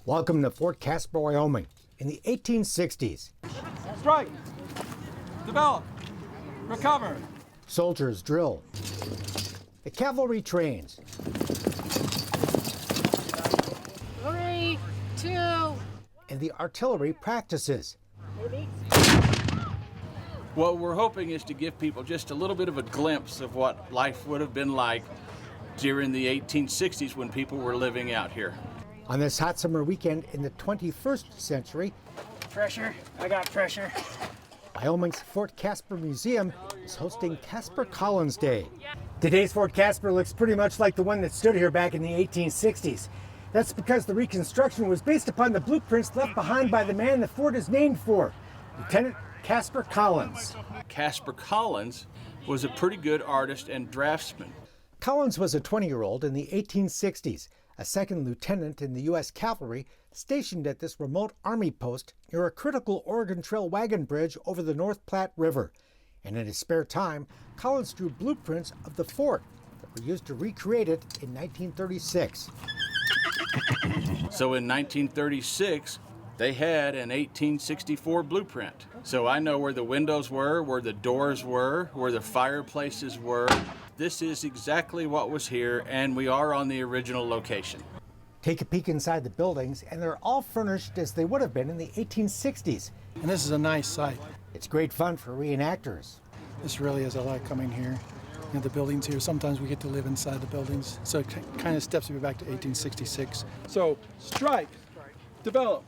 Welcome to Fort Casper, Wyoming in the 1860s. Strike, develop, recover. Soldiers drill. The cavalry trains. 3, 2. And the artillery practices. What we're hoping is to give people just a little bit of a glimpse of what life would have been like during the 1860s when people were living out here. On this hot summer weekend in the 21st century, Pressure, I got pressure. Wyoming's Fort Casper Museum is hosting Casper Collins Day. Today's Fort Casper looks pretty much like the one that stood here back in the 1860s. That's because the reconstruction was based upon the blueprints left behind by the man the fort is named for, Lieutenant Casper Collins. Casper Collins was a pretty good artist and draftsman. Collins was a 20-year-old in the 1860s, a second lieutenant in the U.S. Cavalry stationed at this remote army post near a critical Oregon Trail wagon bridge over the North Platte River. And in his spare time, Collins drew blueprints of the fort that were used to recreate it in 1936. So in 1936, they had an 1864 blueprint. So I know where the windows were, where the doors were, where the fireplaces were. This is exactly what was here, and we are on the original location. Take a peek inside the buildings, and they're all furnished as they would have been in the 1860s. And this is a nice site. It's great fun for reenactors. This really is. I like coming here. You know, the buildings here, sometimes we get to live inside the buildings. So it kind of steps me back to 1866. So, strike, develop,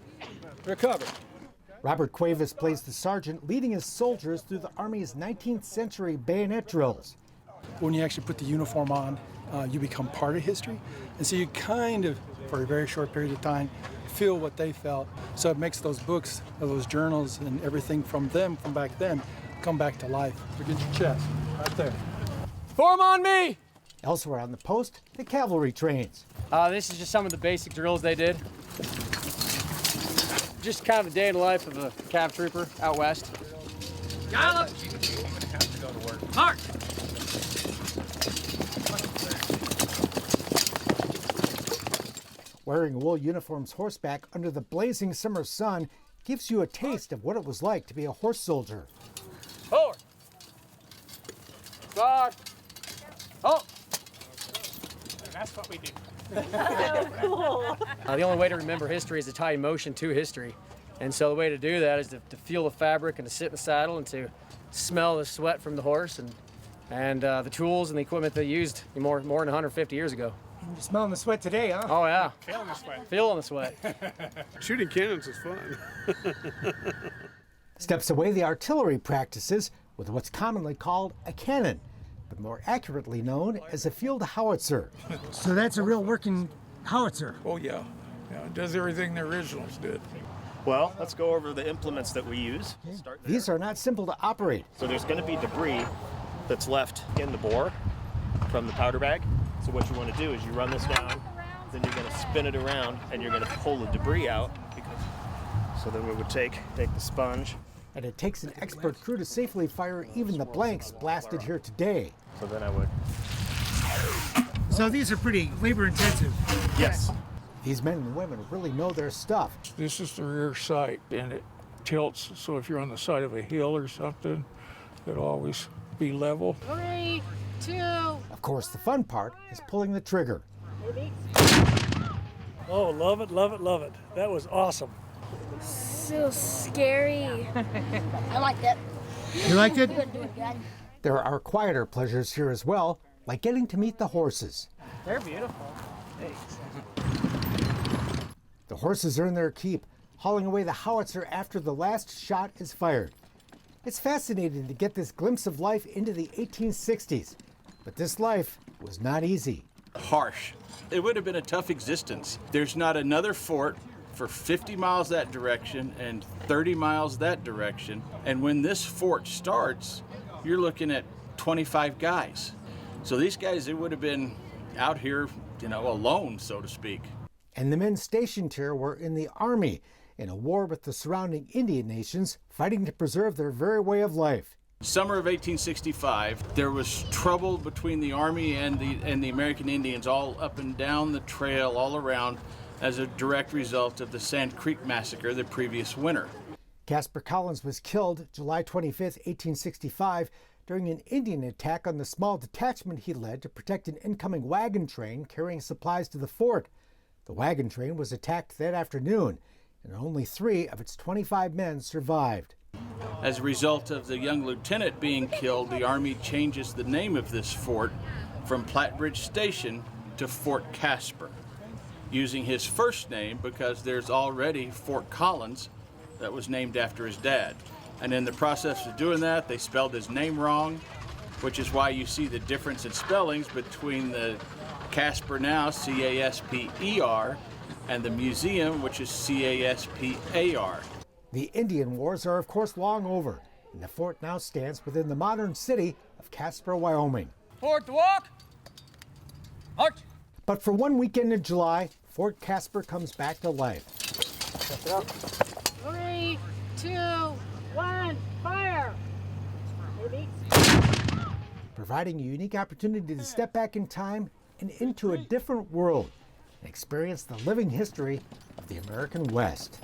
recover. Robert Cuevas plays the sergeant leading his soldiers through the Army's 19th century bayonet drills. When you actually put the uniform on, you become part of history. And so you kind of, for a very short period of time, feel what they felt. So it makes those books, those journals, and everything from them, from back then, come back to life. Look at your chest, right there. Form on me! Elsewhere on the post, the cavalry trains. This is just some of the basic drills they did. Just kind of a day in the life of a cav trooper out west. Gallop! March! Wearing wool uniforms horseback under the blazing summer sun gives you a taste of what it was like to be a horse soldier. Forward! Guard! Oh! That's what we do. The only way to remember history is to tie emotion to history. And so the way to do that is to feel the fabric and to sit in the saddle and to smell the sweat from the horse and the tools and the equipment they used more than 150 years ago. You're smelling the sweat today, huh? Oh yeah. Feeling the sweat. Feeling the sweat. Shooting cannons is fun. Steps away, the artillery practices with what's commonly called a cannon, but more accurately known as a field howitzer. So that's a real working howitzer. Oh, yeah. Yeah, it does everything the originals did. Well, let's go over the implements that we use. These are not simple to operate. So there's going to be debris that's left in the bore from the powder bag. So what you want to do is you run this down, then you're going to spin it around, and you're going to pull the debris out. So then we would take the sponge. And it takes an expert crew to safely fire even the blanks blasted here today. So then I would... So these are pretty labor intensive. Yes. These men and women really know their stuff. This is the rear sight, and it tilts, so if you're on the side of a hill or something, it'll always be level. 3, 2. Of course, the fun part is pulling the trigger. Oh, love it, love it, love it. That was awesome. So scary. I liked it. You liked it? You're doing good. There are quieter pleasures here as well, like getting to meet the horses. They're beautiful. The horses earn their keep, hauling away the howitzer after the last shot is fired. It's fascinating to get this glimpse of life into the 1860s, but this life was not easy. Harsh. It would have been a tough existence. There's not another fort for 50 miles that direction and 30 miles that direction. And when this fort starts, you're looking at 25 guys. So these guys, it would have been out here, alone, so to speak. And the men stationed here were in the Army, in a war with the surrounding Indian nations, fighting to preserve their very way of life. Summer of 1865, there was trouble between the Army and the American Indians all up and down the trail, all around. as a direct result of the Sand Creek Massacre the previous winter. Casper Collins was killed July 25, 1865, during an Indian attack on the small detachment he led to protect an incoming wagon train carrying supplies to the fort. The wagon train was attacked that afternoon, and only 3 of its 25 men survived. As a result of the young lieutenant being killed, the Army changes the name of this fort from Plattbridge Station to Fort Casper, using his first name because there's already Fort Collins that was named after his dad. And in the process of doing that, they spelled his name wrong, which is why you see the difference in spellings between the Casper now, C-A-S-P-E-R, and the museum, which is C-A-S-P-A-R. The Indian Wars are, of course, long over, and the fort now stands within the modern city of Casper, Wyoming. Forward to walk. March. But for one weekend in July, Fort Casper comes back to life. 3, 2, 1, fire! Maybe. Providing a unique opportunity to step back in time and into a different world and experience the living history of the American West.